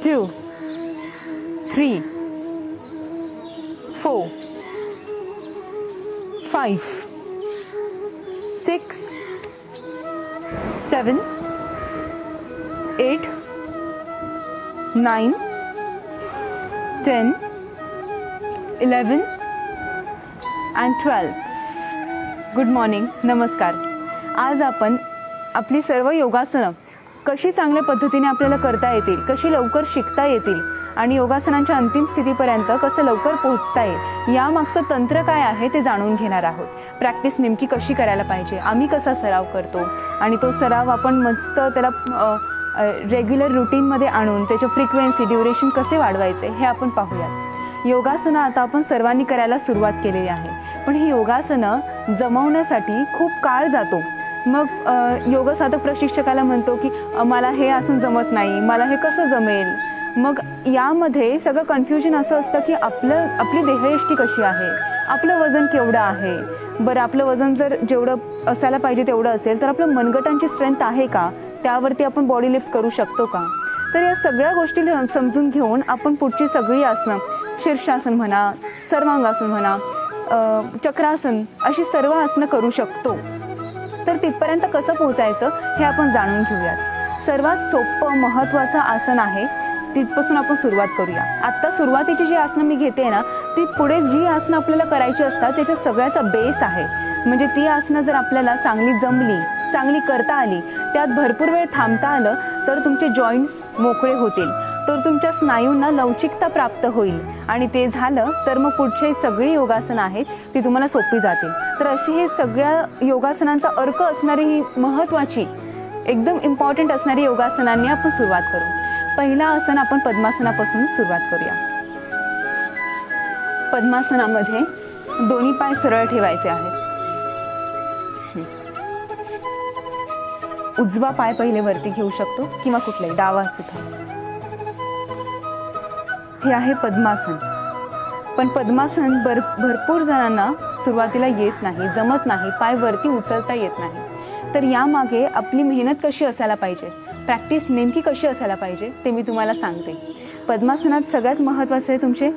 2 3 4 5 6 7 8 9 10 11 and 12. Good morning, नमस्कार. आज आपण आपली सर्व योगासनं कशी चांगल्या पद्धतीने आपल्याला करता येतील, कशी लवकर शिकता येतील आणि योगासनांच्या अंतिम स्थितीपर्यंत कसं लवकर पोहोचता येईल यामागचं तंत्र काय आहे ते जाणून घेणार आहोत. प्रॅक्टिस नेमकी कशी करायला पाहिजे, आम्ही कसा सराव करतो आणि तो सराव आपण मस्त त्याला रेग्युलर रुटीनमध्ये आणून त्याचं फ्रिक्वेन्सी, ड्युरेशन कसे वाढवायचे हे आपण पाहूयात. योगासनं आता आपण सर्वांनी करायला सुरुवात केलेली आहे, पण ही योगासनं जमवण्यासाठी खूप काळ जातो. मग योग साधक प्रशिक्षकाला म्हणतो की मला हे आसन जमत नाही, मला हे कसं जमेल. मग यामध्ये सगळं कन्फ्युजन असं असतं की आपली देहयष्टी कशी आहे, आपलं वजन केवढं आहे. बरं, आपलं वजन जर जेवढं असायला पाहिजे तेवढं असेल तर आपलं मनगटांची स्ट्रेंथ आहे का, त्यावरती आपण बॉडी लिफ्ट करू शकतो का. तर या सगळ्या गोष्टी समजून घेऊन आपण पुढची सगळी आसनं, शीर्षासन म्हणा, सर्वांगासन म्हणा, चक्रासन, अशी सर्व आसनं करू शकतो. तर तिथपर्यंत कसं पोहोचायचं हे आपण जाणून घेऊयात. सर्वात सोपं महत्त्वाचं आसन आहे, तिथपासून आपण सुरुवात करूया. आत्ता सुरुवातीची जी आसनं मी घेते ना, ती पुढे जी आसनं आपल्याला करायची असतात त्याच्या सगळ्याचा बेस आहे. म्हणजे ती आसनं जर आपल्याला चांगली जमली, चांगली करता आली, त्यात भरपूर वेळ थांबता आलं तर तुमचे जॉईंट्स मोकळे होतील, तर तुमच्या स्नायूंना लवचिकता प्राप्त होईल आणि ते झालं तर मग पुढची सगळी योगासनं आहेत ती तुम्हाला सोपी जातील. तर अशी हे सगळ्या योगासनांचा अर्क असणारी ही महत्त्वाची, एकदम इम्पॉर्टंट असणारी योगासनांनी आपण सुरुवात करू. पहिला आसन आपण पद्मासनापासून सुरुवात करूया. पद्मासनामध्ये दोन्ही पाय सरळ ठेवायचे आहेत. उजवा पाय पहिले वरती घेऊ शकतो किंवा कुठलाही, डावा सुद्धा. हे आहे पद्मासन. पण पद्मासन भरपूर जणांना सुरुवातीला येत नाही, जमत नाही, पाय वरती उचलता येत नाही. तर यामागे आपली मेहनत कशी असायला पाहिजे, प्रॅक्टिस नेमकी कशी असायला पाहिजे ते मी तुम्हाला सांगते. पद्मासनात सगळ्यात महत्त्वाचं आहे तुमचे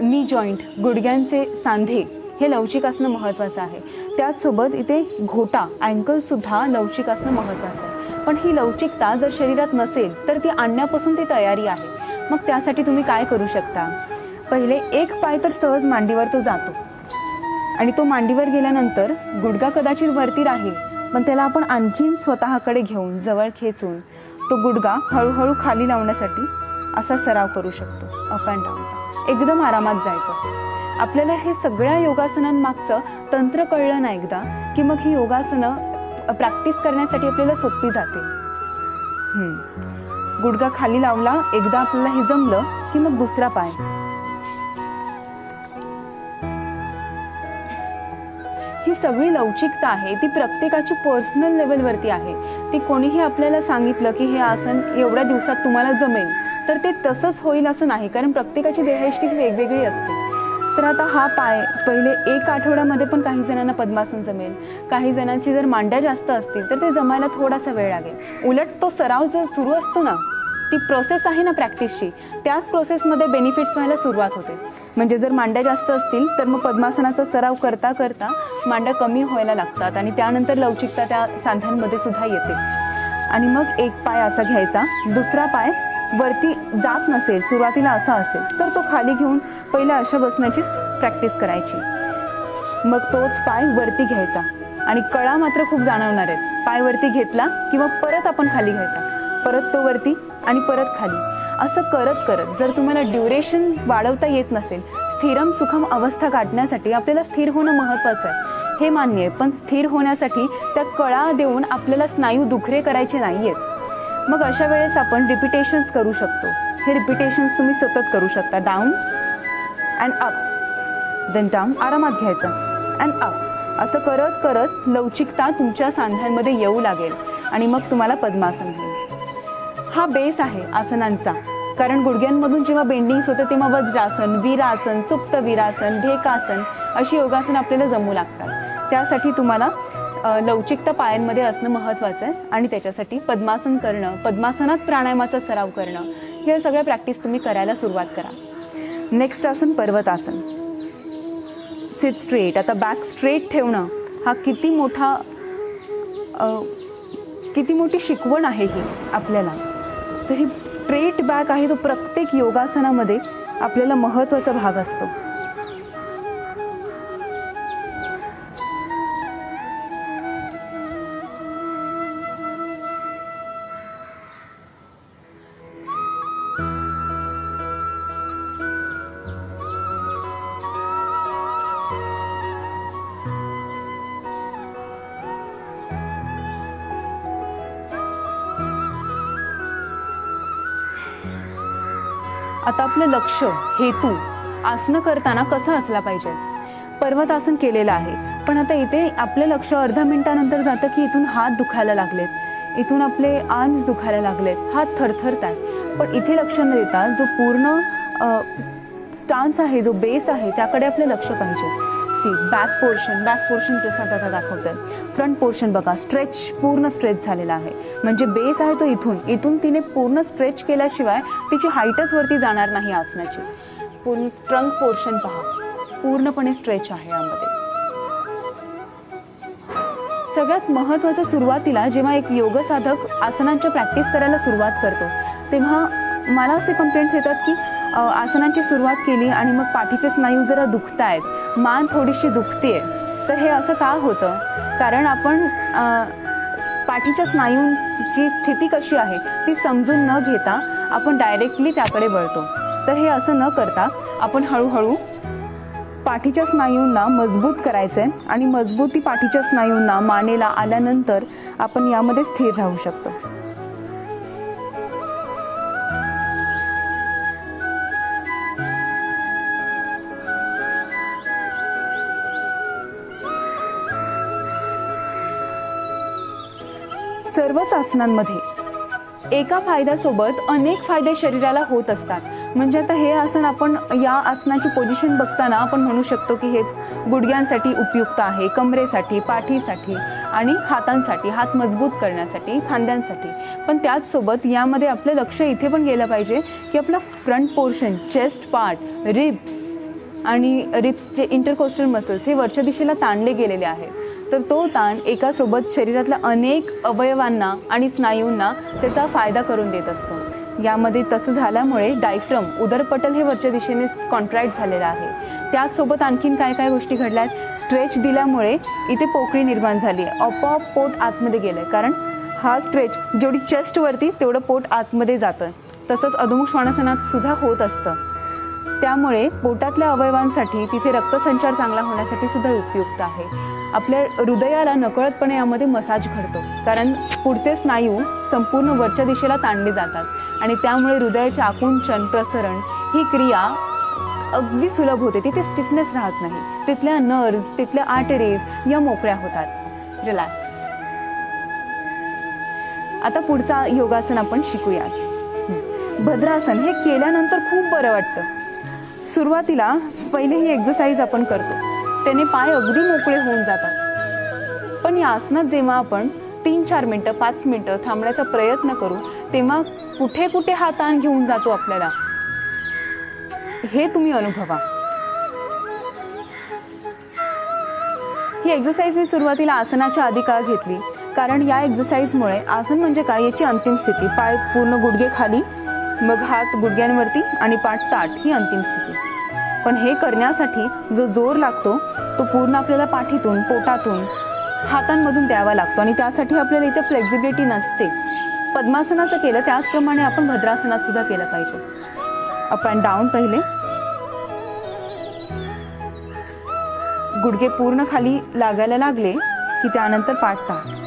नी जॉईंट, गुडघ्यांचे सांधे हे लवचिक असणं महत्त्वाचं आहे. त्याचसोबत इथे घोटा, अँकलसुद्धा लवचिक असणं महत्त्वाचं आहे. पण ही लवचिकता जर शरीरात नसेल तर ती आणण्यापासून ती तयारी आहे. मग त्यासाठी तुम्ही काय करू शकता, पहिले एक पाय तर सहज मांडीवर तो जातो आणि तो मांडीवर गेल्यानंतर गुडघा कदाचित वरती राहील, पण त्याला आपण आणखीन स्वतःकडे घेऊन जवळ खेचून तो गुडघा हळूहळू खाली लावण्यासाठी असा सराव करू शकतो. अप अँड डाऊनचा एकदम आरामात जायचं. आपल्याला हे सगळ्या योगासनांमागचं तंत्र कळलं ना एकदा की मग ही योगासनं प्रॅक्टिस करण्यासाठी आपल्याला सोपी जाते. गुडघा खाली लावला, एकदा आपल्याला हे जमलं की मग दुसरा पाय. ही सगळी लवचिकता आहे ती प्रत्येकाची पर्सनल लेवलवरती आहे. ती कोणीही आपल्याला सांगितलं की हे आसन एवढ्या दिवसात तुम्हाला जमेल तर ते तसंच होईल असं नाही, कारण प्रत्येकाची देहयष्टी वेगवेगळी असते. तर आता हा पाय पहिले एक आठवड्यामध्ये पण काही जणांना पद्मासन जमेल, काही जणांची जर मांड्या जास्त असतील तर ते जमायला थोडासा वेळ लागेल. उलट तो सराव जर सुरू असतो ना, ती प्रोसेस आहे ना प्रॅक्टिसची, त्याच प्रोसेसमध्ये बेनिफिट्स व्हायला सुरुवात होते. म्हणजे जर मांड्या जास्त असतील तर मग पद्मासनाचा सराव करता करता मांड्या कमी व्हायला लागतात आणि त्यानंतर लवचिकता त्या सांध्यांमध्ये सुद्धा येते. आणि मग एक पाय असा घ्यायचा, दुसरा पाय वरती जात नसेल, सुरुवातीला असा असेल तर तो खाली घेऊन पहिला अशा बसण्याची प्रॅक्टिस करायची. मग तोच पाय वरती घ्यायचा आणि कळा मात्र खूप जाणवणार आहेत. पाय वरती घेतला किंवा परत आपण खाली घ्यायचा, परत तो वरती आणि परत खाली, असं करत करत जर तुम्हाला ड्युरेशन वाढवता येत नसेल, स्थिरम सुखम अवस्था गाठण्यासाठी आपल्याला स्थिर होणं महत्त्वाचं आहे हे मान्य आहे, पण स्थिर होण्यासाठी त्या कळा देऊन आपल्याला स्नायू दुखरे करायचे नाही आहेत. मग अशा वेळेस आपण रिपिटेशन्स करू शकतो. हे रिपिटेशन्स तुम्ही सतत करू शकता. Down and up, then down, आरामात घ्यायचं अँड अप, असं करत करत लवचिकता तुमच्या सांध्यांमध्ये येऊ लागेल आणि मग तुम्हाला पद्मासन मिळेल. हा बेस आहे आसनांचा, कारण गुडघ्यांमधून जेव्हा बेंडिंग्स होते तेव्हा वज्रासन, वीरासन, सुप्त वीरासन, ढेकासन अशी योगासन आपल्याला जमू लागतात. त्यासाठी तुम्हाला लवचिकता पायांमध्ये असणं महत्त्वाचं आहे आणि त्याच्यासाठी पद्मासन करणं, पद्मासनात प्राणायामाचा सराव करणं या सगळ्या प्रॅक्टिस तुम्ही करायला सुरुवात करा. नेक्स्ट आसन पर्वतासन. Sit straight. आता बॅक स्ट्रेट ठेवणं हा किती मोठी शिकवण आहे ही आपल्याला. तर ही स्ट्रेट बॅक आहे तो प्रत्येक योगासनामध्ये आपल्याला महत्त्वाचा भाग असतो. आता आपलं लक्ष, हेतू आसनं करताना कसं असला पाहिजे. पर्वतासन केलेलं आहे, पण आता इथे आपलं लक्ष अर्धा मिनिटानंतर जातं की इथून हात दुखायला लागलेत, इथून आपले आर्म्स दुखायला लागलेत, हात थरथरतात. पण इथे लक्ष न देता जो पूर्ण स्टान्स आहे, जो बेस आहे त्याकडे आपलं लक्ष पाहिजे. सी बॅक पोर्शन प्रसाद आता दाखवतोय. फ्रंट पोर्शन बघा, स्ट्रेच, पूर्ण स्ट्रेच झालेला आहे. म्हणजे बेस आहे तो इथून तिने पूर्ण स्ट्रेच केल्याशिवाय तिची हाईटच वरती जाणार नाही आसनाची. पूर्ण ट्रंक पोर्शन पहा, पूर्णपणे स्ट्रेच आहे यामध्ये. सगळ्यात महत्त्वाचं, सुरुवातीला जेव्हा एक योग साधक आसनांच्या प्रॅक्टिस करायला सुरुवात करतो तेव्हा मला असे कंप्लेंट्स येतात की आसनांची सुरुवात केली आणि मग पाठीचे स्नायू जरा दुखतायत, मान थोडीशी दुखतेय. तर हे असं का होतं? कारण आपण पाठीच्या स्नायूंची स्थिती कशी आहे ती समजून न घेता आपण डायरेक्टली त्याकडे वळतो. तर हे असं न करता आपण हळूहळू पाठीच्या स्नायूंना मजबूत करायचं आहे आणि मजबूती पाठीच्या स्नायूंना मानेला आल्यानंतर आपण यामध्ये स्थिर राहू शकतो. सर्वच आसनांमध्ये एका फायद्यासोबत अनेक फायदे शरीराला होत असतात. म्हणजे आता हे आसन, आपण या आसनाची पोझिशन बघताना आपण म्हणू शकतो की हे गुडघ्यांसाठी उपयुक्त आहे, कमरेसाठी, पाठीसाठी आणि हातांसाठी, हात मजबूत करण्यासाठी, खांद्यांसाठी. पण त्याचसोबत यामध्ये आपलं लक्ष इथे पण गेलं पाहिजे की आपला front portion, chest part, ribs आणि रिब्सचे इंटरकोस्टल मसल्स हे वरच्या दिशेला ताणले गेलेले आहेत. तर तो ताण एकासोबत शरीरातल्या अनेक अवयवांना आणि स्नायूंना त्याचा फायदा करून देत असतो. यामध्ये तसं झाल्यामुळे डायफ्रम, उदरपटल हे वरच्या दिशेने कॉन्ट्रॅक्ट झालेलं आहे. त्याचसोबत आणखीन काय काय गोष्टी घडल्या आहेत. स्ट्रेच दिल्यामुळे इथे पोकळी निर्माण झाली आहे, आपोआप पोट आतमध्ये गेलं आहे. कारण हा स्ट्रेच जेवढी चेस्टवरती तेवढं पोट आतमध्ये जातं. तसंच अधोमुख श्वानासनात सुद्धा होत असतं. त्यामुळे पोटातल्या अवयवांसाठी, तिथे रक्तसंचार चांगला होण्यासाठी सुद्धा उपयुक्त आहे. आपल्या हृदयाला नकळतपणे यामध्ये मसाज घडतो, कारण पुढचे स्नायू संपूर्ण वरच्या दिशेला ताणले जातात आणि त्यामुळे हृदयाचे आकुंचन, प्रसरण ही क्रिया अगदी सुलभ होते. तिथे स्टिफनेस राहत नाही, तिथल्या नर्व्स, तिथल्या आर्टरीज या मोकळ्या होतात. रिलॅक्स. आता पुढचा योगासन आपण शिकूयात. भद्रासन. हे केल्यानंतर खूप बरं वाटतं. सुरुवातीला पहिले ही एक्सरसाइज आपण करतो, त्याने पाय अगदी मोकळे होऊन जातात. पण या आसनात जेव्हा आपण 3-4 मिनटं, 5 मिनटं थांबण्याचा प्रयत्न करू तेव्हा कुठे कुठे हा ताण घेऊन जातो आपल्याला, हे तुम्ही अनुभवा. ही एक्सरसाइज मी सुरुवातीला आसनाच्या आधी का घेतली, कारण या एक्सरसाइजमुळे, आसन म्हणजे काय याची अंतिम स्थिती, पाय पूर्ण गुडघे खाली, मग हात गुडघ्यांवरती आणि पाठ ताठ, ही अंतिम स्थिती. पण हे करण्यासाठी जो जोर लागतो तो पूर्ण आपल्याला पाठीतून, पोटातून, हातांमधून द्यावा लागतो आणि त्यासाठी आपल्याला इथे फ्लेक्झिबिलिटी नसते. पद्मासनाचं केलं त्याचप्रमाणे आपण भद्रासनात सुद्धा केलं पाहिजे. Up and down. पहिले गुडघे पूर्ण खाली लागायला लागले की त्यानंतर पाठ ताठ.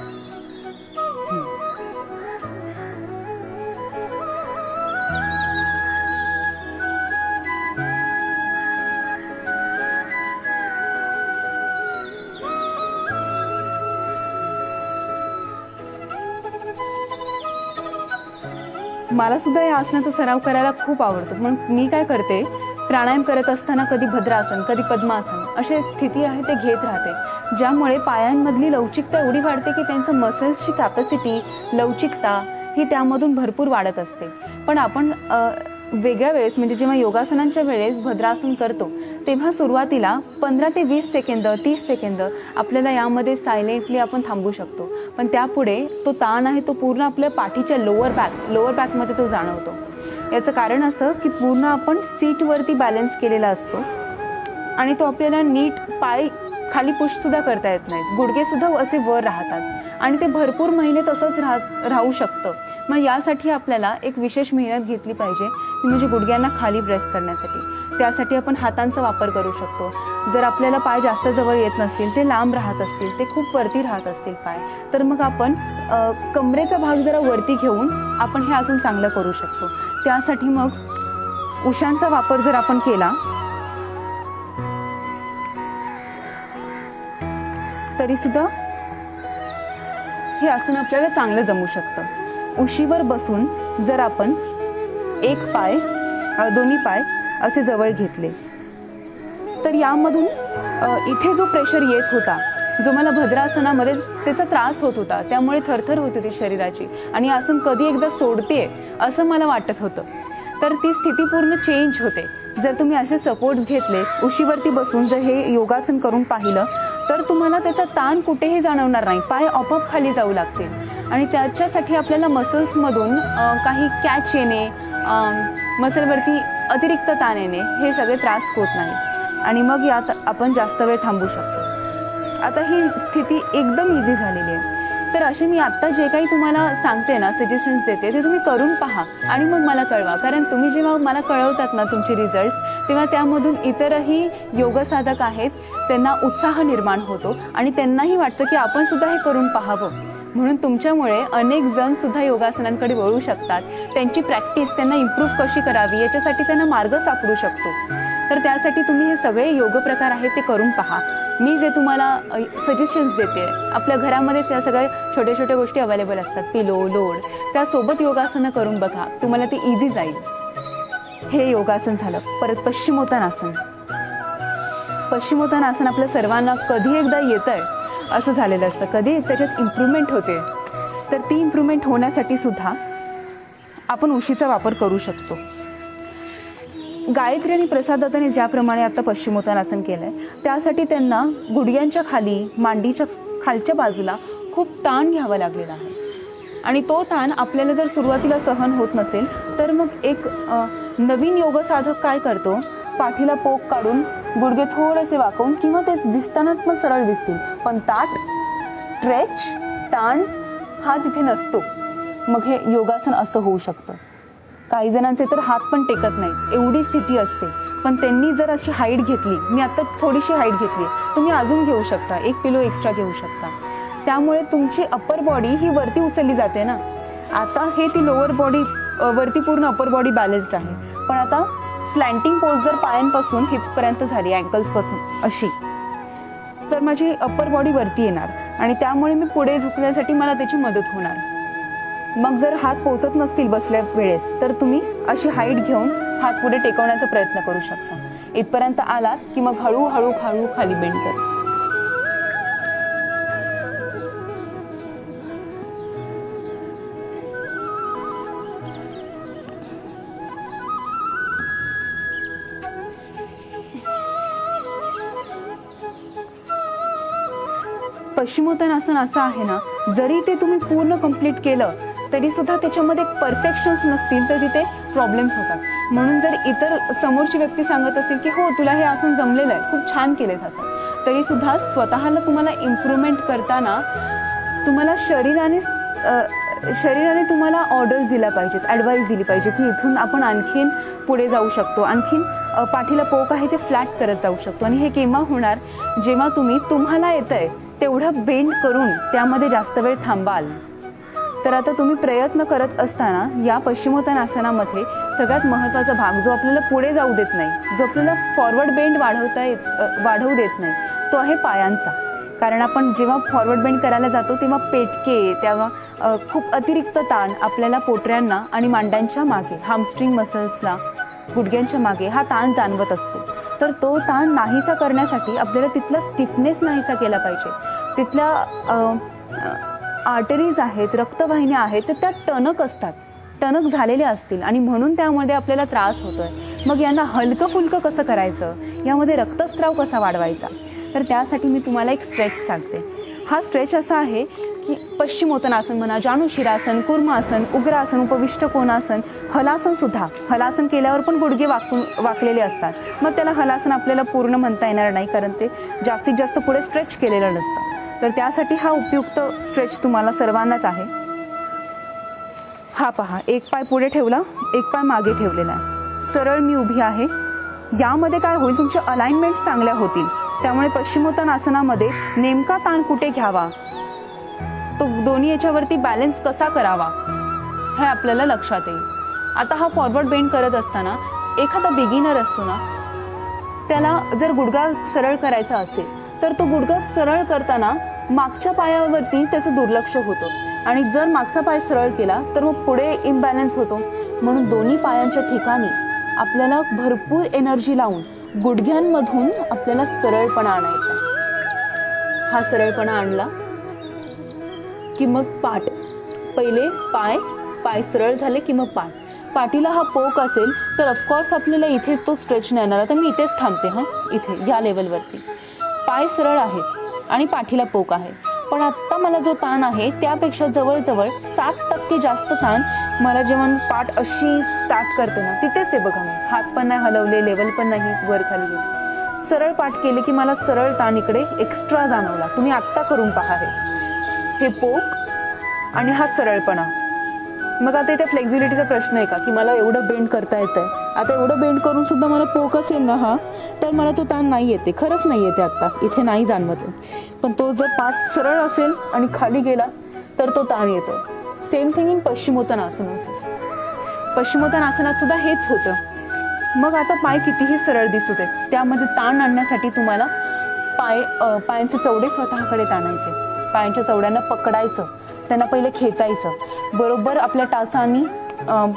मला सुद्धा या आसनाचा सराव करायला खूप आवडतो. म्हणून मी काय करते, प्राणायाम करत असताना कधी भद्रासन, कधी पद्मासन अशी स्थिती आहे ते घेत राहते, ज्यामुळे पायांमधली लवचिकता एवढी वाढते की त्यांचं मसल्सची कॅपॅसिटी, लवचिकता ही त्यामधून भरपूर वाढत असते. पण आपण वेगळ्या वेळेस म्हणजे जेव्हा योगासनांच्या वेळेस भद्रासन करतो तेव्हा सुरुवातीला 15 ते 20 सेकंद 30 सेकंद आपल्याला यामध्ये सायलेंटली आपण थांबू शकतो. पण त्यापुढे तो ताण आहे तो पूर्ण आपल्या पाठीच्या लोअर बॅकमध्ये तो जाणवतो. याचं कारण असं की पूर्ण आपण सीटवरती बॅलन्स केलेला असतो आणि तो आपल्याला नीट पाय खाली पुशसुद्धा करता येत नाहीत. गुडघेसुद्धा असे वर राहतात आणि ते भरपूर महिने तसंच राहू शकतं. मग यासाठी आपल्याला एक विशेष मेहनत घेतली पाहिजे ती म्हणजे गुडघ्यांना खाली प्रेस करण्यासाठी. त्यासाठी आपण हातांचा वापर करू शकतो. जर आपल्याला पाय जास्त जवळ येत नसतील, ते लांब राहत असतील, ते खूप वरती राहत असतील पाय, तर मग आपण कमरेचा भाग जरा वरती घेऊन आपण हे आसन चांगलं करू शकतो. त्यासाठी मग उशांचा वापर जर आपण केला तरीसुद्धा हे आसन आपल्याला चांगलं जमू शकतं. उशीवर बसून जर आपण एक पाय दोन्ही पाय असे जवळ घेतले तर यामधून इथे जो प्रेशर येत होता, जो मला भद्रासनामध्ये त्याचा त्रास होत होता, त्यामुळे थरथर होत होती शरीराची आणि आसन कधी एकदा सोडते असं मला वाटत होतं, तर ती स्थिती पूर्ण चेंज होते. जर तुम्ही असे सपोर्ट्स घेतले, उशीवरती बसून जर हे योगासन करून पाहिलं तर तुम्हाला त्याचा ताण कुठेही जाणवणार नाही. पाय आपोआप खाली जाऊ लागतील आणि त्याच्यासाठी आपल्याला मसल्समधून काही कॅच येणे, मसलवरती अतिरिक्त ताण येणे हे सगळे त्रास होत नाही आणि मग यात आपण जास्त वेळ थांबू शकतो. आता ही स्थिती एकदम इझी झालेली आहे. तर असे मी आत्ता जे काही तुम्हाला सांगते ना, सजेशन्स देते, ते तुम्ही करून पहा आणि मग मला कळवा. कारण तुम्ही जेव्हा मला कळवतात ना तुमचे रिझल्ट्स, तेव्हा त्यामधून इतरही योगसाधक आहेत त्यांना उत्साह निर्माण होतो आणि त्यांनाही वाटतं की आपण सुद्धा हे करून पाहावं. म्हणून तुमच्यामुळे अनेक जण सुद्धा योगासनांकडे वळू शकतात. त्यांची प्रॅक्टिस त्यांना इम्प्रूव्ह कशी करावी याच्यासाठी त्यांना मार्ग सापडू शकतो. तर त्यासाठी तुम्ही हे सगळे योग प्रकार आहेत ते करून पहा. मी जे तुम्हाला सजेशन्स देते, आपल्या घरामध्येच या सगळ्या छोट्या छोट्या गोष्टी अवेलेबल असतात, पिलो, लोड, त्यासोबत योगासनं करून बघा, तुम्हाला ते इझी जाईल. हे योगासन झालं. परत पश्चिमोत्तानासन. पश्चिमोत्तानासन आपल्या सर्वांना कधी एकदा येतंय असं झालेलं असतं, कधी त्याच्यात इम्प्रूव्हमेंट होते. तर ती इम्प्रूव्हमेंट होण्यासाठी सुद्धा आपण उशीचा वापर करू शकतो. गायत्री आणि प्रसाद दत्ताने ज्याप्रमाणे आता पश्चिमोत्तानासन केलं आहे, त्यासाठी त्यांना गुडघ्यांच्या खाली, मांडीच्या खालच्या बाजूला खूप ताण घ्यावा लागलेला आहे आणि तो ताण आपल्याला जर सुरुवातीला सहन होत नसेल तर मग एक नवीन योगसाधक काय करतो, पाठीला पोक काढून गुडघे थोडेसे वाकवून किंवा ते दिसताना पण सरळ दिसतील पण ताठ, स्ट्रेच, ताण हा तिथे नसतो. मग हे योगासन असं होऊ शकतं. काही जणांचे तर हात पण टेकत नाहीत, एवढी स्थिती असते. पण त्यांनी जर अशी हाईट घेतली, मी आता थोडीशी हाईट घेतली, तुम्ही अजून घेऊ शकता, एक पिलो एक्स्ट्रा घेऊ शकता. त्यामुळे तुमची अप्पर बॉडी ही वरती उचलली जाते ना. आता हे ती लोअर बॉडी वरती, पूर्ण अप्पर बॉडी बॅलन्स्ड आहे. पण आता स्लँटिंग पोज जर पायांपासून हिप्सपर्यंत झाली, अँकल्सपासून अशी, तर माझी अप्पर बॉडी वरती येणार आणि त्यामुळे मी पुढे झुकण्यासाठी मला त्याची मदत होणार. मग जर हात पोचत नसतील बसल्या वेळेस तर तुम्ही अशी हाईट घेऊन हात पुढे टेकवण्याचा प्रयत्न करू शकता. इथपर्यंत आलात की मग हळूहळू खाली बेंड करा. पश्चिमोत्तानासन असं आहे ना, जरी ते तुम्ही पूर्ण कंप्लीट केलं तरी सुद्धा त्याच्यामध्ये परफेक्शन्स नसतील तर तिथे प्रॉब्लेम्स होतात. म्हणून जर इतर समोरची व्यक्ती सांगत असेल की हो तुला हे आसन जमलेलं आहे, खूप छान केलेस आसन, तरी सुद्धा स्वतःला तुम्हाला इम्प्रूव्हमेंट करताना तुम्हाला शरीराने तुम्हाला ऑर्डर्स दिल्या पाहिजेत, ॲडवाईस दिली पाहिजे की इथून आपण आणखीन पुढे जाऊ शकतो, आणखीन पाठीला पोक आहे ते फ्लॅट करत जाऊ शकतो. आणि हे केव्हा होणार, जेव्हा तुम्हाला येतंय तेवढं बेंड करून त्यामध्ये जास्त वेळ थांबाल. तर आता तुम्ही प्रयत्न करत असताना या पश्चिमोत्तानासनामध्ये सगळ्यात महत्त्वाचा भाग जो आपल्याला पुढे जाऊ देत नाही, जो आपल्याला फॉरवर्ड बेंड वाढवू देत नाही, तो आहे पायांचा. कारण आपण जेव्हा फॉरवर्ड बेंड करायला जातो तेव्हा पेटके, तेव्हा खूप अतिरिक्त ताण आपल्याला पोटऱ्यांना आणि मांड्यांच्या मागे, हामस्ट्रिंग मसल्सला, गुडघ्यांच्या मागे हा ताण जाणवत असतो. तर तो ताण नाहीसा करण्यासाठी आपल्याला तिथला स्टिफनेस नाहीसा केला पाहिजे, तिथल्या आर्टरीज आहेत, रक्तवाहिन्या आहेत, तर त्या टणक असतात, टणक झालेल्या असतील आणि म्हणून त्यामध्ये आपल्याला त्रास होतोय. मग यांना हलकं फुलकं कसं करायचं, यामध्ये रक्तस्राव कसा वाढवायचा, तर त्यासाठी मी तुम्हाला एक स्ट्रेच सांगते. हा स्ट्रेच असा आहे की पश्चिमोत्तानासन म्हणा, जानुशिरासन, कूर्मासन, उग्रासन, उपविष्ट कोणासन, हलासनसुद्धा. हलासन केल्यावर पण गुडघे वाकलेले असतात, मग त्याला हलासन आपल्याला पूर्ण म्हणता येणार नाही, कारण ते जास्तीत जास्त पुढे स्ट्रेच केलेलं नसतं. तर त्यासाठी हा उपयुक्त स्ट्रेच तुम्हाला सर्वांनाच आहे. हा पहा, एक पाय पुढे ठेवला, एक पाय मागे ठेवलेला आहे, सरळ मी उभी आहे. यामध्ये काय होईल, तुमच्या अलाइनमेंट्स चांगल्या होतील. त्यामुळे पश्चिमोत्तानासनामध्ये नेमका ताण कुठे घ्यावा, तो दोन्ही याच्यावरती बॅलन्स कसा करावा, हे आपल्याला लक्षात येईल. आता हा फॉरवर्ड बेंड करत असताना एखादा बिगिनर असतो ना, त्याला जर गुडघा सरळ करायचा असेल तर तो गुडघा सरळ करताना मागच्या पायावरती त्याचं दुर्लक्ष होतं आणि जर मागचा पाय सरळ केला तर मग पुढे इम्बॅलन्स होतो. म्हणून दोन्ही पायांच्या ठिकाणी आपल्याला भरपूर एनर्जी लावून गुडघ्यांमधून आपल्याला सरळपणा आणायचा. हा सरळपणा आणला की मग पाठ, पहिले पाय सरळ झाले की मग पाठीला हा पोक असेल तर ऑफकोर्स आपल्याला इथे तो स्ट्रेच नाही येणार. तर मी इथेच थांबते. इथे या लेवलवरती पाय सरळ आहेत आणि पाठीला पोक आहे, पण आत्ता मला जो ताण आहे त्यापेक्षा जवळजवळ 60% जास्त ताण मला जेव्हा पाठ अशी ताट करते ना तिथेच आहे. बघा, मी हात पण नाही हलवले, लेवल पण नाही वर खाली घेतली, सरळ पाठ केले की मला सरळ ताण इकडे एक्स्ट्रा जाणवला. तुम्ही आत्ता करून पहा हे पोक आणि हा सरळपणा. मग आता इथे फ्लेक्झिबिलिटीचा प्रश्न आहे का, की मला एवढं बेंड करता येतंय, आता एवढं बेंड करून सुद्धा मला पोक असेल ना हा, तर मला तो ताण नाही येते, खरंच नाही येते, आत्ता इथे नाही जाणवत. पण तो जर पाठ सरळ असेल आणि खाली गेला तर तो ताण येतो. सेम थिंग इन पश्चिमोत्तानासनाचं. पश्चिमोत्तानासनात सुद्धा हेच होतं. मग आता पाय कितीही सरळ दिसू दे, त्यामध्ये ताण आणण्यासाठी तुम्हाला पायांचे चवडे स्वतःकडे ताणायचे, पायांच्या चवड्यांना पकडायचं, त्यांना पहिले खेचायचं, बरोबर आपल्या टाचा आणि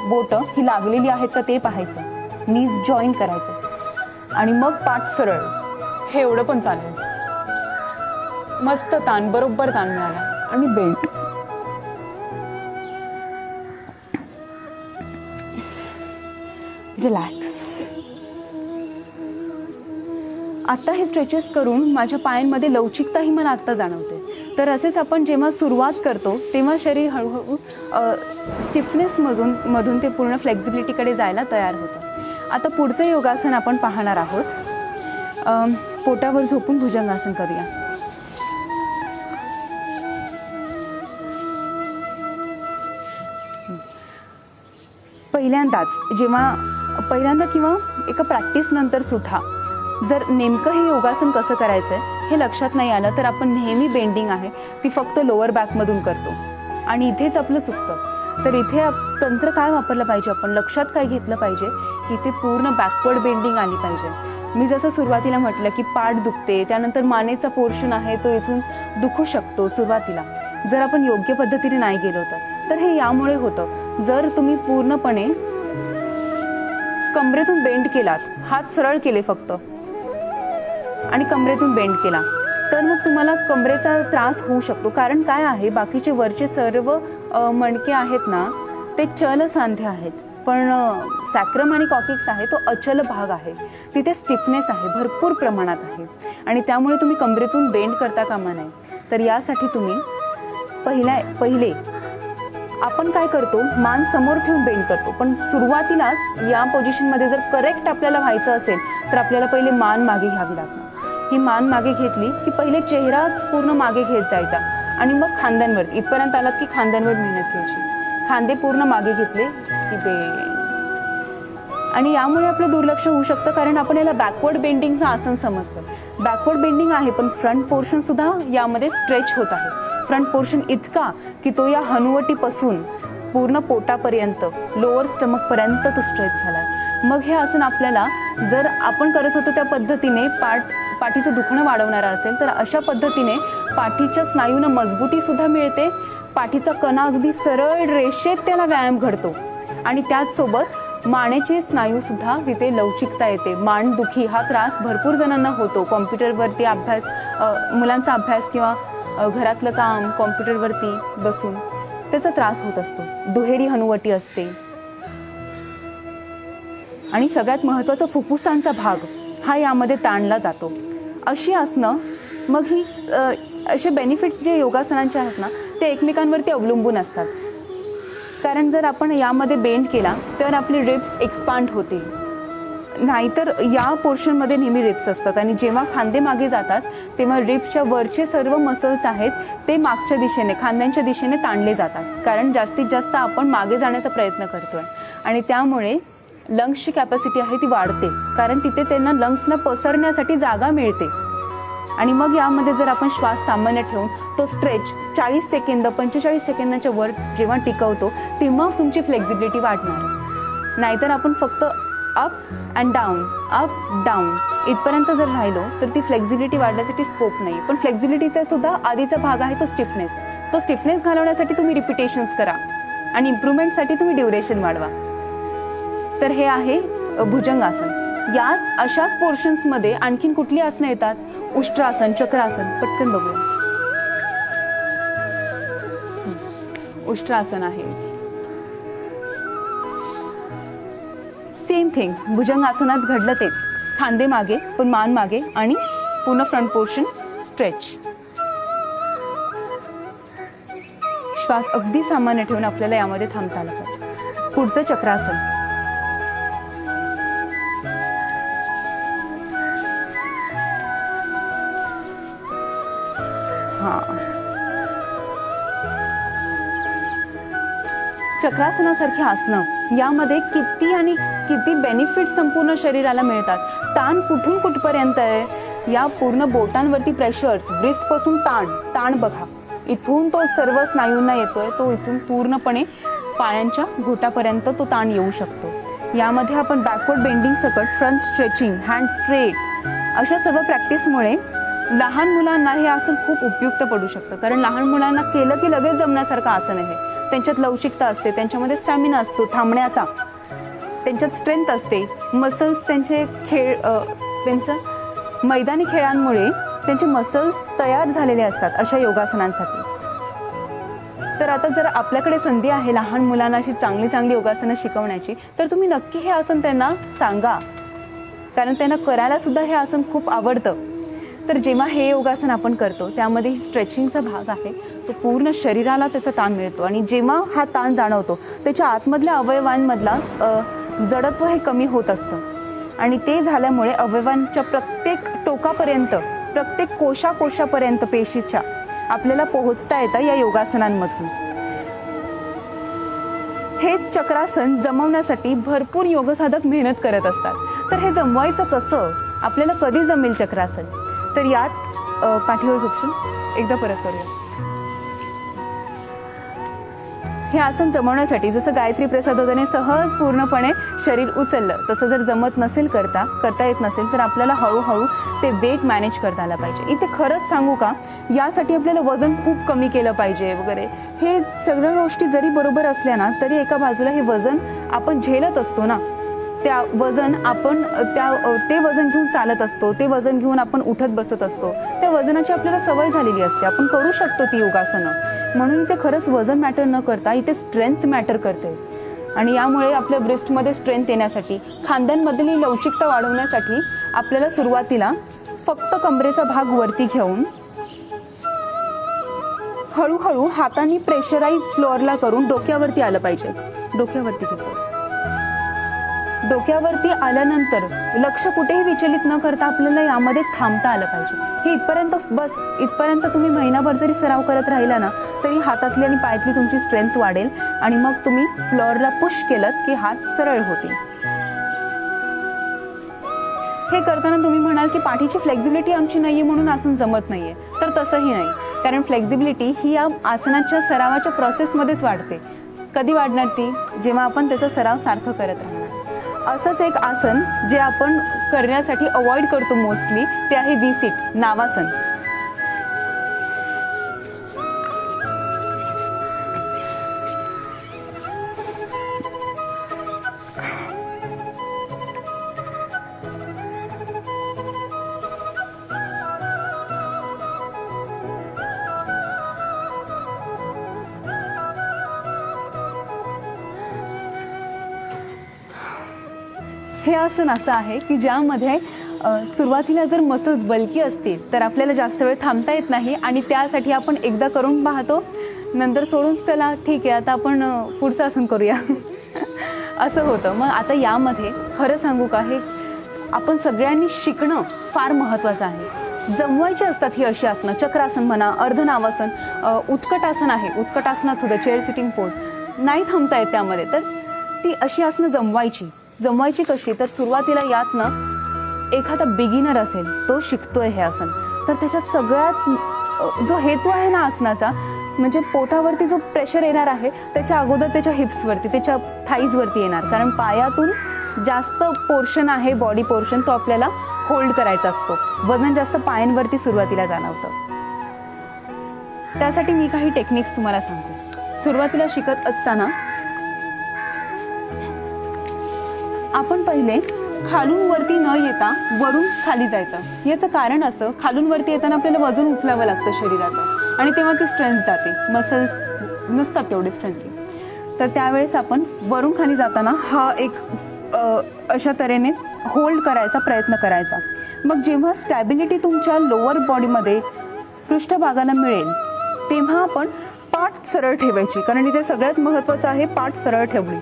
बोटं ही लागलेली आहेत का ते पाहायचं, नीज जॉईन करायचं आणि मग पाठ सरळ. हे एवढं पण चालेल. मस्त ताण, बरोबर ताण मिळाला आणि बेंड. रिलॅक्स. आता हे स्ट्रेचेस करून माझ्या पायांमध्ये लवचिकताही मला आत्ता जाणवते. तर असेच आपण जेव्हा सुरुवात करतो तेव्हा शरीर हळूहळू स्टिफनेसमधून ते पूर्ण फ्लेक्झिबिलिटीकडे जायला तयार होतं. आता पुढचं योगासन आपण पाहणार आहोत. पोटावर झोपून भुजंगासन करूया. पहिल्यांदा किंवा एका प्रॅक्टिस नंतर सुद्धा जर नेमकं हे योगासन कसं करायचं हे लक्षात नाही आलं तर आपण नेहमी बेंडिंग आहे ती फक्त लोअर बॅकमधून करतो आणि इथेच आपलं चुकतं. तर इथे तंत्र काय वापरलं पाहिजे, आपण लक्षात काय घेतलं पाहिजे की इथे पूर्ण बॅकवर्ड बेंडिंग आली पाहिजे. मी जसं सुरुवातीला म्हटलं की पाठ दुखते, त्यानंतर मानेचा पोर्शन आहे तो इथून दुखू शकतो सुरुवातीला जर आपण योग्य पद्धतीने नाही गेलो तर हे यामुळे होतं. जर तुम्ही पूर्णपणे कमरेतून बेंड केलात, हात सरळ केले फक्त आणि कमरेतून बेंड केला तर मग तुम्हाला कमरेचा त्रास होऊ शकतो. कारण काय आहे, बाकीचे वरचे सर्व मणके आहेत ना ते चल सांधे आहेत, पण सॅक्रम आणि कॉकिक्स आहे तो अचल भाग आहे, तिथे स्टिफनेस आहे, भरपूर प्रमाणात आहे आणि त्यामुळे तुम्ही कमरेतून बेंड करता कामा नये. तर यासाठी तुम्ही पहिले आपण काय करतो, मान समोर ठेवून बेंड करतो, पण सुरुवातीलाच या पोझिशनमध्ये जर करेक्ट आपल्याला व्हायचं असेल तर आपल्याला पहिले मान मागे घ्यावी लागणार. ही मान मागे घेतली की पहिले चेहराच पूर्ण मागे घेत जायचा आणि मग खांद्यांवर इथपर्यंत आलात की खांद्यांवर मेहनत घ्यायची, खांदे पूर्ण मागे घेतले की बेंड. आणि यामुळे आपलं दुर्लक्ष होऊ शकतं कारण आपण याला बॅकवर्ड बेंडिंगचं आसन समजतं. बॅकवर्ड बेंडिंग आहे पण फ्रंट पोर्शन सुद्धा यामध्ये स्ट्रेच होत आहे. फ्रंट पोर्शन इतका की तो या हनुवटीपासून पूर्ण पोटापर्यंत लोअर स्टमकपर्यंत तो स्ट्रेच झाला. मग हे आसन आपल्याला जर आपण करत होतो त्या पद्धतीने पाठीचं दुखणं वाढवणारं असेल तर अशा पद्धतीने पाठीच्या स्नायूंना मजबूती सुद्धा मिळते, पाठीचा कणा अगदी सरळ रेषेत त्याला व्यायाम घडतो आणि त्याचसोबत मानेचे स्नायू सुद्धा तिथे लवचिकता येते. मानदुखी हा त्रास भरपूर जणांना होतो. कॉम्प्युटरवरती अभ्यास, मुलांचा अभ्यास किंवा घरातलं काम कॉम्प्युटरवरती बसून त्याचा त्रास होत असतो, दुहेरी हनुवटी असते आणि सगळ्यात महत्त्वाचा फुफ्फुसांचा भाग हा यामध्ये ताणला जातो. अशी आसनं मग ही असे बेनिफिट्स जे योगासनांचे आहेत ना ते एकमेकांवरती अवलंबून असतात. कारण जर आपण यामध्ये बेंड केला तर आपले रिब्स एक्सपांड होतील, नाहीतर या पोर्शनमध्ये नेहमी रिब्स असतात आणि जेव्हा खांदे मागे जातात तेव्हा रिब्सच्या वरचे सर्व मसल्स आहेत ते मागच्या दिशेने खांद्यांच्या दिशेने ताणले जातात. कारण जास्तीत जास्त आपण मागे जाण्याचा प्रयत्न करतोय आणि त्यामुळे लंग्सची कॅपॅसिटी आहे ती वाढते, कारण तिथे त्यांना लंग्सला पसरण्यासाठी जागा मिळते. आणि मग यामध्ये जर आपण श्वास सामान्य ठेवून तो स्ट्रेच 40 सेकंद 45 सेकंदाच्या वर जेव्हा टिकवतो तेव्हा तुमची फ्लेक्झिबिलिटी वाढणार. नाहीतर आपण फक्त अप अँड डाऊन इथपर्यंत जर राहिलो तर ती फ्लेक्झिबिलिटी वाढण्यासाठी स्कोप नाही. पण फ्लेक्झिबिलिटीचा सुद्धा आधीचा भाग आहे तो स्टिफनेस घालवण्यासाठी तुम्ही रिपिटेशन्स करा आणि इम्प्रूव्हमेंटसाठी तुम्ही ड्युरेशन वाढवा. तर हे आहे भुजंगासन. याच अशाच पोर्शन्समध्ये आणखीन कुठली आसनं येतात? उष्ट्रासन, चक्रासन. पटकन बघूया. उष्ट्रासन आहे. सेम थिंग भुजंगासनात घडलं तेच, खांदे मागे पण मान मागे आणि पूर्ण फ्रंट पोर्शन स्ट्रेच. श्वास अगदी सामान्य ठेवून आपल्याला यामध्ये थांबता आलं पाहिजे. पुढचं चक्रासन. चक्रासनासारखी आसनं यामध्ये किती बेनिफिट संपूर्ण शरीराला मिळतात. ताण कुठून कुठपर्यंत आहे, या पूर्ण बोटांवरती प्रेशर्स, ब्रिस्टपासून ताण बघा, इथून तो सर्व स्नायूंना येतोय, तो इथून पूर्णपणे पायांच्या घोटापर्यंत तो ताण येऊ शकतो. यामध्ये आपण बॅकवर्ड बेंडिंग सकट फ्रंट स्ट्रेचिंग, हँड स्ट्रेट अशा सर्व प्रॅक्टिसमुळे लहान मुलांना हे आसन खूप उपयुक्त पडू शकतं. कारण लहान मुलांना केलं की लगेच जमण्यासारखं आसन आहे. त्यांच्यात लवचिकता असते, त्यांच्यामध्ये स्टॅमिना असतो थांबण्याचा, त्यांच्यात स्ट्रेंथ असते, मसल्स त्यांच्या मैदानी खेळांमुळे त्यांचे मसल्स तयार झालेले असतात अशा योगासनांसाठी. तर आता जर आपल्याकडे संधी आहे लहान मुलांना अशी चांगली योगासनं शिकवण्याची, तर तुम्ही नक्की हे आसन त्यांना सांगा, कारण त्यांना करायला सुद्धा हे आसन खूप आवडतं. तर जेव्हा हे योगासन आपण करतो त्यामध्ये स्ट्रेचिंगचा भाग आहे, तो पूर्ण शरीराला त्याचा ताण मिळतो आणि जेव्हा हा ताण जाणवतो त्याच्या आतमधल्या अवयवांमधला जडत्व हे कमी होत असतं आणि ते झाल्यामुळे अवयवांच्या प्रत्येक टोकापर्यंत, प्रत्येक कोशापर्यंत पेशीच्या आपल्याला पोहोचता येतं या योगासनांमधून. हेच चक्रासन जमवण्यासाठी भरपूर योगसाधक मेहनत करत असतात. तर हे जमवायचं कसं, आपल्याला कधी जमेल चक्रासन? तर यात पाठीवर झोपशील, एकदा परत करूया. हे आसन जमवण्यासाठी जसं गायत्री प्रसादोदने सहज पूर्णपणे शरीर उचललं, तसं जर जमत नसेल, करता येत नसेल, तर आपल्याला हळूहळू ते वेट मॅनेज करता आलं पाहिजे. इथे खरंच सांगू का, यासाठी आपल्याला वजन खूप कमी केलं पाहिजे वगैरे, हे सगळ्या गोष्टी जरी बरोबर असल्या ना तरी एका बाजूला हे वजन आपण झेलत असतो ना, त्या वजन आपण ते वजन घेऊन चालत असतो, ते वजन घेऊन आपण उठत बसत असतो, त्या वजनाची आपल्याला सवय झालेली असते, आपण करू शकतो ती योगासनं. म्हणून इथे खरंच वजन मॅटर न करता इथे स्ट्रेंथ मॅटर करते आणि यामुळे आपल्या ब्रेस्टमध्ये स्ट्रेंथ येण्यासाठी, खांद्यांमधली लवचिकता वाढवण्यासाठी आपल्याला सुरुवातीला फक्त कमरेचा भाग वरती घेऊन हळूहळू हातांनी प्रेशराइज फ्लोअरला करून डोक्यावरती आलं पाहिजे. डोक्यावरती आल्यानंतर लक्ष कुठेही विचलित न करता आपल्याला यामध्ये थांबता आलं पाहिजे. हे इथपर्यंत तुम्ही महिनाभर जरी सराव करत राहिला ना तरी हातातली आणि पायातली तुमची स्ट्रेंथ वाढेल आणि मग तुम्ही फ्लोअरला पुश केलं की हात सरळ होतील. हे करताना तुम्ही म्हणाल की पाठीची फ्लेक्झिबिलिटी आमची नाहीये म्हणून आसन जमत नाहीये, तर तसंही नाही. कारण फ्लेक्झिबिलिटी ही या आसनाच्या सरावाच्या प्रोसेसमध्येच वाढते. कधी वाढणार ती? जेव्हा आपण त्याचा सराव सारखं करत राहणार. असंच एक आसन जे आपण करण्यासाठी अवॉइड करतो मोस्टली, ते आहे V-sit, नावासन. हे आसन असं आहे की ज्यामध्ये सुरुवातीला जर मसल्स बल्की असतील तर आपल्याला जास्त वेळ थांबता येत नाही आणि त्यासाठी आपण एकदा करून पाहतो, नंतर सोडून चला ठीक आहे आता आपण पुढचं आसन करूया असं होतं. मग आता यामध्ये खरं सांगू का, हे आपण सगळ्यांनी शिकणं फार महत्त्वाचं आहे. जमवायची असतात ही अशी आसनं, चक्रासन म्हणा, अर्धनावासन, उत्कटासन आहे, उत्कटासनात सुद्धा चेअर सिटिंग पोज नाही थांबता येत त्यामध्ये, तर ती अशी आसनं जमवायची कशी, तर सुरुवातीला यातनं एखादा बिगिनर असेल, तो शिकतोय हे आसन, तर त्याच्यात सगळ्यात जो हेतू आहे ना आसनाचा, म्हणजे पोटावरती जो प्रेशर येणार आहे त्याच्या अगोदर त्याच्या हिप्सवरती, त्याच्या थाईजवरती येणार, कारण पायातून जास्त पोर्शन आहे, बॉडी पोर्शन, तो आपल्याला होल्ड करायचा असतो. वजन जास्त पायांवरती सुरुवातीला जाणवतं. त्यासाठी मी काही टेक्निक्स तुम्हाला सांगते. सुरुवातीला शिकत असताना आपण पहिले खालून वरती न येता वरून खाली जायचं. याचं कारण असं, खालून वरती येताना आपल्याला वजन उचलावं लागतं शरीराचं आणि तेव्हा ती स्ट्रेंथ जाते, मसल्स नसतात तेवढे स्ट्रेंथी. तर त्यावेळेस आपण वरून खाली जाताना हा एक अशा तऱ्हेने होल्ड करायचा प्रयत्न करायचा. मग जेव्हा स्टॅबिलिटी तुमच्या लोअर बॉडीमध्ये पृष्ठभागाला मिळेल तेव्हा आपण पाठ सरळ ठेवायची, कारण इथे सगळ्यात महत्त्वाचं आहे पाठ सरळ ठेवणे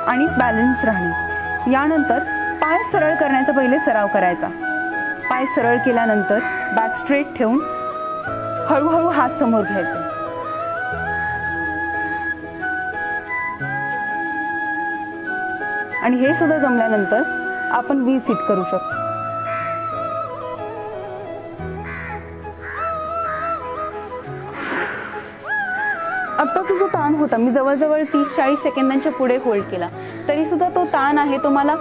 आणि बॅलन्स राहणे. यानंतर पाय सरळ करण्याचा पहिले सराव करायचा. पाय सरळ केल्यानंतर बॅक स्ट्रेट ठेवून हळूहळू हात समोर घ्यायचे. आणि हे सुद्धा जमल्यानंतर आपण व्ही सिट करू शकतो. आत्ताचा जो ताण होता, मी जवळजवळ 30-40 सेकंदांच्या पुढे होल्ड केला, तरी सुद्धा तो ताण आहे तो मला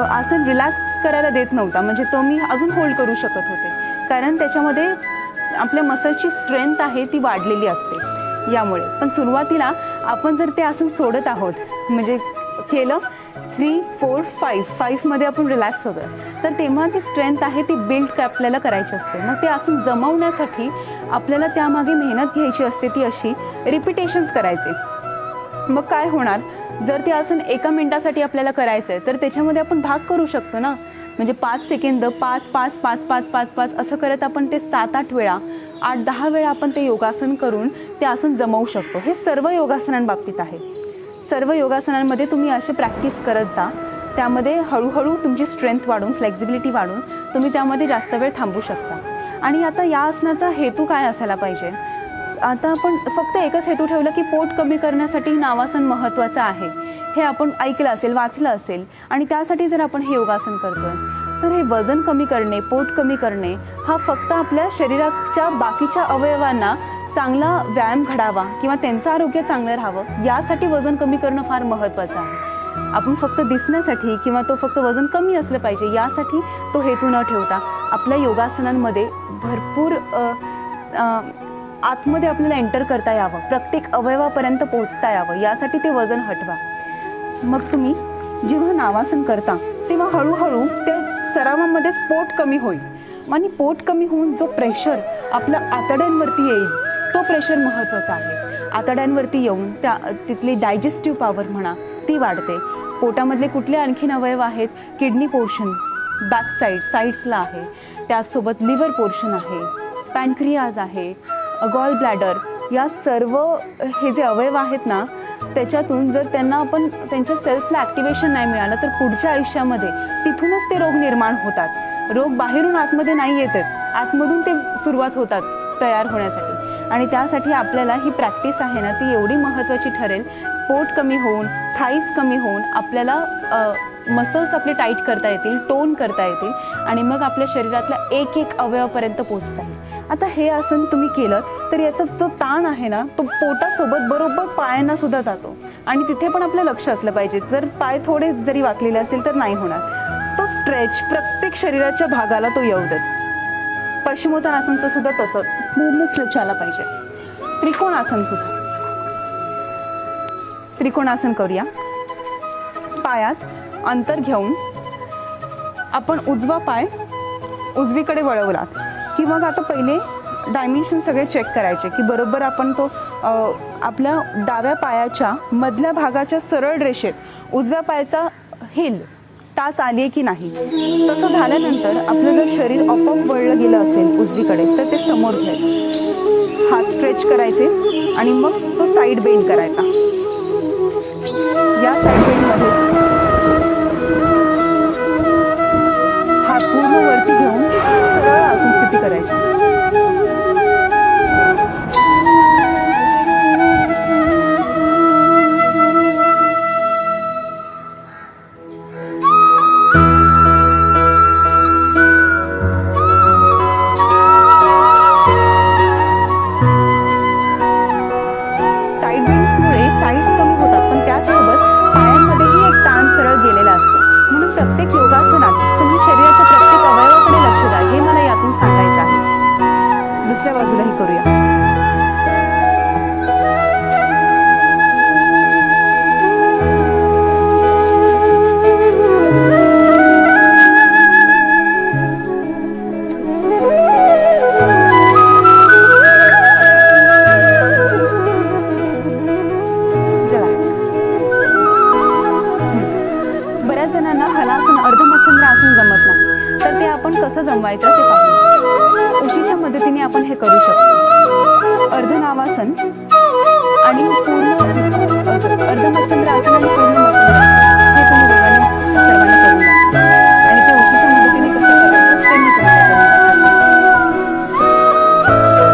आसन रिलॅक्स करायला देत नव्हता. म्हणजे तो मी अजून होल्ड करू शकत होते, कारण त्याच्यामध्ये आपल्या मसलची स्ट्रेंथ आहे ती वाढलेली असते यामुळे. पण सुरुवातीला आपण जर ते आसन सोडत आहोत, म्हणजे केलं 3, 4, 5 मध्ये आपण रिलॅक्स होतो, तर तेव्हा ती स्ट्रेंथ आहे ती बिल्ड आपल्याला करायची असते. मग ते आसन जमवण्यासाठी आपल्याला त्यामागे मेहनत घ्यायची असते, ती अशी रिपिटेशन्स करायचे. मग काय होणार, जर ते आसन 1 मिनिटासाठी आपल्याला करायचं आहे तर त्याच्यामध्ये आपण भाग करू शकतो ना, म्हणजे 5 सेकंद 5 5 5 5 5 5 असं करत आपण ते 7-8 वेळा 8-10 वेळा आपण ते योगासन करून ते आसन जमवू शकतो. हे सर्व योगासनांबाबतीत आहे. सर्व योगासनांमध्ये तुम्ही असे प्रॅक्टिस करत जा, त्यामध्ये हळूहळू तुमची स्ट्रेंथ वाढून, फ्लेक्झिबिलिटी वाढून तुम्ही त्यामध्ये जास्त वेळ थांबू शकता. आणि आता या आसनाचा हेतू काय असायला पाहिजे, आता आपण फक्त एकच हेतू ठेवला की पोट कमी करण्यासाठी नावासन महत्त्वाचं आहे, हे आपण ऐकलं असेल, वाचलं असेल, आणि त्यासाठी जर आपण हे योगासन करतोय, तर हे वजन कमी करणे, पोट कमी करणे हा फक्त आपल्या शरीराच्या बाकीच्या अवयवांना चांगला व्यायाम घडावा किंवा त्यांचं आरोग्य चांगलं राहावं यासाठी वजन कमी करणं फार महत्त्वाचं आहे. आपण फक्त दिसण्यासाठी किंवा तो फक्त वजन कमी असलं पाहिजे यासाठी तो हेतू न ठेवता आपल्या योगासनांमध्ये भरपूर आतमध्ये आपल्याला एंटर करता यावं, प्रत्येक अवयवापर्यंत पोहोचता यावं यासाठी ते वजन हटवा. मग तुम्ही जेव्हा नावासन करता तेव्हा हळूहळू त्या सरावामध्येच पोट कमी होईल आणि पोट कमी होऊन जो प्रेशर आपल्या आतड्यांवरती येईल तो प्रेशर महत्त्वाचा आहे. आतड्यांवरती येऊन तिथली डायजेस्टिव्ह पॉवर म्हणा ती वाढते. पोटामधले कुठले आणखीन अवयव आहेत, किडनी पोर्शन बॅक साईड्सला आहे, त्याचसोबत लिव्हर पोर्शन आहे, पॅनक्रियाज आहे, गॉल ब्लॅडर, या सर्व हे जे अवयव आहेत ना त्याच्यातून जर त्यांना आपण त्यांच्या सेल्सला ॲक्टिवेशन नाही मिळालं तर पुढच्या आयुष्यामध्ये तिथूनच ते रोग निर्माण होतात. रोग बाहेरून आतमध्ये नाही येतात, आतमधून ते सुरुवात होतात तयार होण्यासाठी. आणि त्यासाठी आपल्याला ही प्रॅक्टिस आहे ना ती एवढी महत्त्वाची ठरेल. पोट कमी होऊन, थाईज कमी होऊन आपल्याला मसल्स आपले टाईट करता येतील, टोन करता येतील आणि मग आपल्या शरीरातल्या एक अवयवापर्यंत पोहोचता येईल. आता हे आसन तुम्ही केलं तर याचा जो ताण आहे ना तो पोटासोबत बरोबर पायांना सुद्धा जातो आणि तिथे पण आपलं लक्ष असलं पाहिजे. जर पाय थोडे जरी वाकलेले असतील तर नाही होणार. तो स्ट्रेच प्रत्येक शरीराच्या भागाला तो येऊ देत. पश्चिमोत्तानासनचं सुद्धा तसंच पूर्ण स्ट्रेच आला पाहिजे. त्रिकोणासन सुद्धा, त्रिकोणासन करूया. पायात अंतर घेऊन आपण उजवा पाय उजवीकडे वळवला की मग आता पहिले डायमेन्शन सगळे चेक करायचे की बरोबर आपण तो आपल्या डाव्या पायाच्या मधल्या भागाच्या सरळ रेषेत उजव्या पायाचा हिल टाच आली आहे की नाही. तसं झाल्यानंतर आपलं जर शरीर आपोआप वळलं गेलं असेल उजवीकडे तर ते समोर घ्यायचं, हात स्ट्रेच करायचे आणि मग तो साईड बेंड करायचा. या साईड बेंडमध्ये हात पूर्ण वरती घेऊन सरळ आसन स्थिती करायची. प्रत्येक योगासनात तुम्ही शरीराच्या प्रत्येक अवयवाकडे लक्ष द्या, हे मला यातून सांगायचं आहे. दुसऱ्या बाजूलाही करूया. कसं जमवायचं ते पाहू. उशीच्या मदतीने आपण हे करू शकतो. अर्धनावासन आणि पूर्ण अर्धमत्संद्र आसन आणि पूर्ण मत्संद्र हे तुम्ही दोघांनी सर्वांनी करून द्या. आणि ते उशीच्या मदतीने कसं करायचं ते मी तुम्हाला करून दाखवते.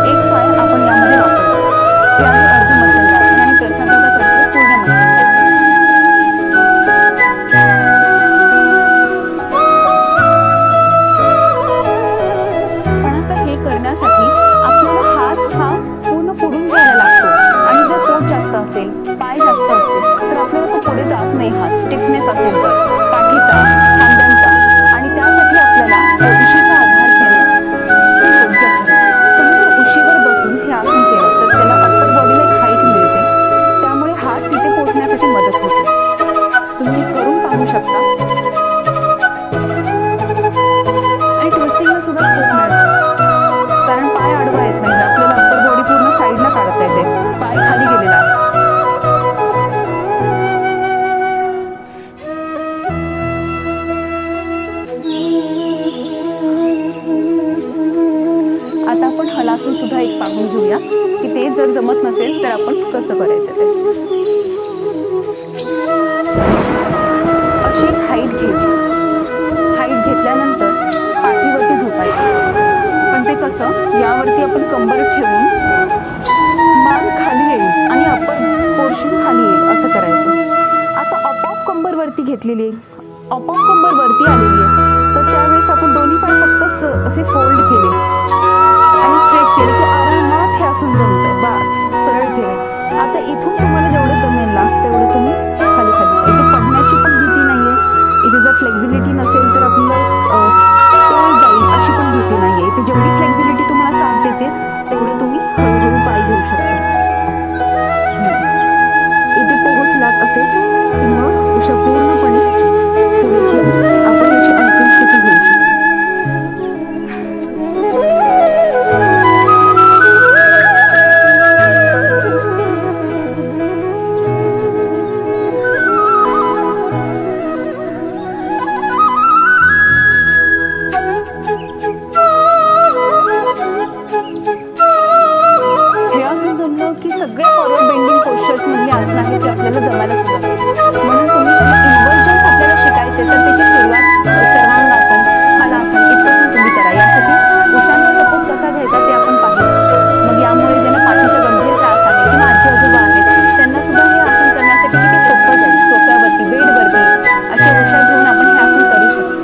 एक पाय आपण यामध्ये वापरतो, ते आहे अर्धमत्संद्र आसन आणि प्रथमतः करतो पूर्ण मत्संद्र. पाय जास्त असतील तर आपल्याला तो पुढे जात नाही. हात स्टिफनेस असेल तर पाठीचा, खांद्यांचा, आणि त्यासाठी आपल्याला उशीचा आधार घेणं योग्य ठरेल. तुम्ही उशीवर बसून हे आसन केलं तर त्याला अप्पर बॉडीला एक हाईट मिळते, त्यामुळे हात तिथे पोहोचण्यासाठी मदत होते. तुम्ही करून पाहू शकता. आणि ट्विस्टिंगला सुद्धा स्कोप मिळतो, कारण पाय आडवा येत नाही. आपल्याला अप्पर बॉडी पूर्ण साईडला काढता येते, पाय खाली गेलेला आहे. आता आपण हलासन सुद्धा एक पाहून घेऊया की ते जर जमत नसेल तर आपण कसं करायचं ते. अशी एक हाईट घ्यायची. हाईट घेतल्यानंतर पाठीवरती झोपायचं, पण ते कसं, यावरती आपण कंबर ठेवून मान खाली येईल आणि अप्पर पोर्शन खाली येईल असं करायचं. आता आपोआप कंबर वरती घेतलेली आहे, आपोआप कंबर वरती आलेली आहे, तर त्यावेळेस आपण दोन्ही पाय फक्त असे फोल्ड केले आणि स्ट्रेट केले की आरामात हे आसन जमतंय. बस सरळ केले. आता इथून तुम्हाला जेवढं जमेल ना तेवढं तुम्ही खाली खाली. इथे पडण्याची पण भीती नाहीये. इथे जर फ्लेक्झिबिलिटी नसेल तर आपलं तोल जाईल अशी पण भीती नाहीये. इथे जेवढी फ्लेक्झिबिलिटी तुम्हाला साथ देते तेवढं तुम्ही हळूहळू पाय घेऊ शकता. इथे पोहोचलात असेल मग उशा पूर्णपणे पुढे घेऊन आपण याची अंतिम स्थिती घेऊ शकतो. की सगळे फॉरवर्ड बेंडिंग पोस्चर्स मधली आसन आहेत ती आपल्याला जमायला सुरुवात होते. म्हणून तुम्ही इन्व्हर्जन्स आपल्याला शिकायचे तर त्याची सुरुवात सर्वांगासन, हलासन इथपासून तुम्ही करा. यासाठी उशांचा सपोर्ट कसा घ्यायचा ते आपण पाहिलं. मग यामुळे ज्यांना पाठीचा गंभीर त्रास आहे किंवा आजी आजोबा आहेत त्यांना सुद्धा हे आसन करण्यासाठी किती सोपं जाईल. सोफ्यावरती, बेडवरती अशा उशा घेऊन आपण हे आसन करू शकतो.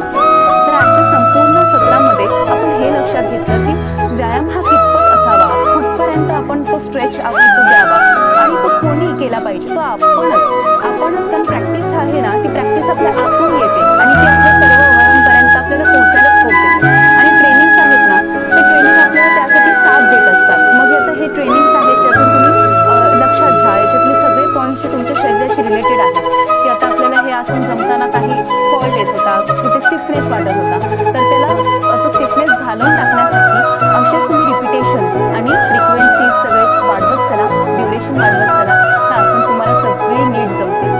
तर आजच्या संपूर्ण सत्रामध्ये आपण हे लक्षात घेतलं की व्यायाम हा कितपत असावा, कुठपर्यंत आपण तो स्ट्रेच तो द्यावा आणि तो कोणी केला पाहिजे, तो आपणच. कारण प्रॅक्टिस आहे ना, ती प्रॅक्टिस आपल्या आतून येते आणि ती आपल्या सर्व अवयवांपर्यंत आपल्याला पोहोचायला स्कोप देते. आणि ट्रेनिंग्स आहेत ना, ते ट्रेनिंग आपल्याला त्यासाठी साथ देत असतात. मग आता हे ट्रेनिंग्स आहेत त्यातून तुम्ही लक्षात घ्या, याच्यातले सगळे पॉईंट्स तुमच्या शरीराशी रिलेटेड आहेत की आता आपल्याला हे आसन जमताना काही फॉल्ट येत होता, कुठे स्टिफनेस वाटत होता, तर त्याला तो स्टिफनेस घालून टाकण्यासाठी असेच तुम्ही रिपिटेशन्स आणि फ्रिक्वेन्सी सगळे वाढवत चला, ड्युरेशन वाढवत चला. हे आसन तुम्हाला सगळे नीट जमते.